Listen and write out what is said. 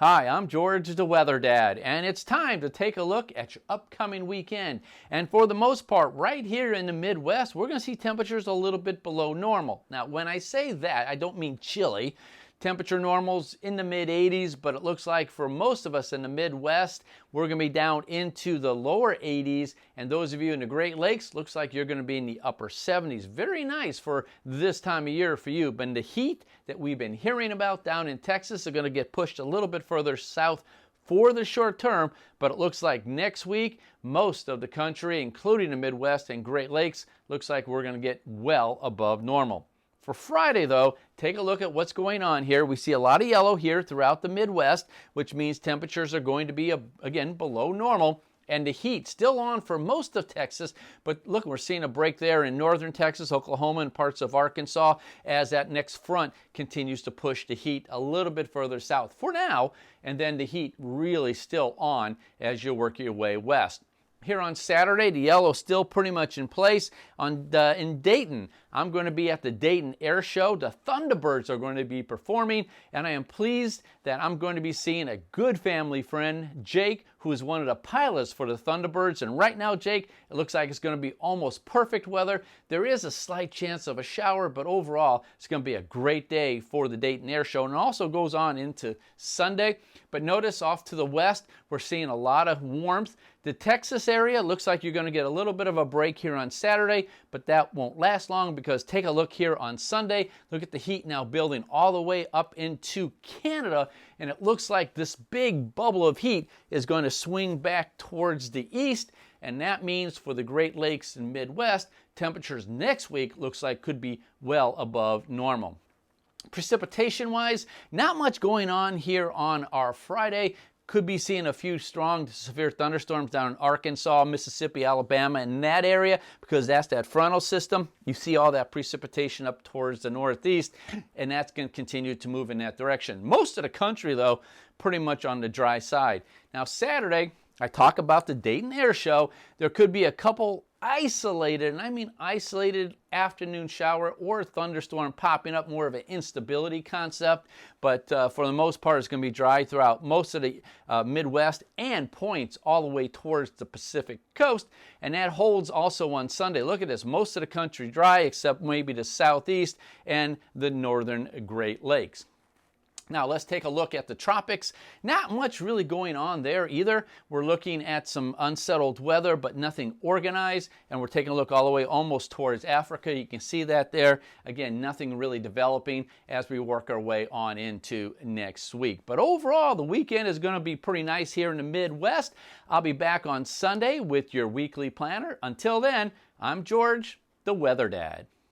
Hi, I'm George the Weather Dad, and it's time to take a look at your upcoming weekend. And for the most part, right here in the Midwest, we're going to see temperatures a little bit below normal. Now, when I say that, I don't mean chilly. Temperature normal's in the mid-80s, but it looks like for most of us in the Midwest, we're going to be down into the lower 80s. And those of you in the Great Lakes, looks like you're going to be in the upper 70s. Very nice for this time of year for you. But the heat that we've been hearing about down in Texas are going to get pushed a little bit further south for the short term, but it looks like next week, most of the country, including the Midwest and Great Lakes, looks like we're going to get well above normal. For Friday, though, take a look at what's going on here. We see a lot of yellow here throughout the Midwest, which means temperatures are going to be, again, below normal. And the heat still on for most of Texas. But look, we're seeing a break there in northern Texas, Oklahoma, and parts of Arkansas as that next front continues to push the heat a little bit further south for now. And then the heat really still on as you work your way west. Here on Saturday, the yellow still pretty much in place. In Dayton, I'm going to be at the Dayton Air Show. The Thunderbirds are going to be performing, and I am pleased that I'm going to be seeing a good family friend, Jake, who is one of the pilots for the Thunderbirds. And right now, Jake, it looks like it's going to be almost perfect weather. There is a slight chance of a shower, but overall, it's going to be a great day for the Dayton Air Show. And it also goes on into Sunday. But notice off to the west, we're seeing a lot of warmth. The Texas area looks like you're going to get a little bit of a break here on Saturday, but that won't last long because take a look here on Sunday. Look at the heat now building all the way up into Canada, and it looks like this big bubble of heat is going to swing back towards the east, and that means for the Great Lakes and Midwest, temperatures next week looks like could be well above normal. Precipitation-wise, not much going on here on our Friday. Could be seeing a few strong to severe thunderstorms down in Arkansas, Mississippi, Alabama, and that area because that's that frontal system. You see all that precipitation up towards the northeast, and that's going to continue to move in that direction. Most of the country, though, pretty much on the dry side. Now, Saturday, I talk about the Dayton Air Show. There could be a couple isolated, and I mean isolated, afternoon shower or thunderstorm popping up, more of an instability concept. But for the most part, it's going to be dry throughout most of the Midwest and points all the way towards the Pacific coast. And that holds also on Sunday. Look at this. Most of the country dry except maybe the southeast and the northern Great Lakes. Now let's take a look at the tropics. Not much really going on there either. We're looking at some unsettled weather, but nothing organized. And we're taking a look all the way almost towards Africa. You can see that there. Again, nothing really developing as we work our way on into next week. But overall, the weekend is going to be pretty nice here in the Midwest. I'll be back on Sunday with your weekly planner. Until then, I'm George, the Weather Dad.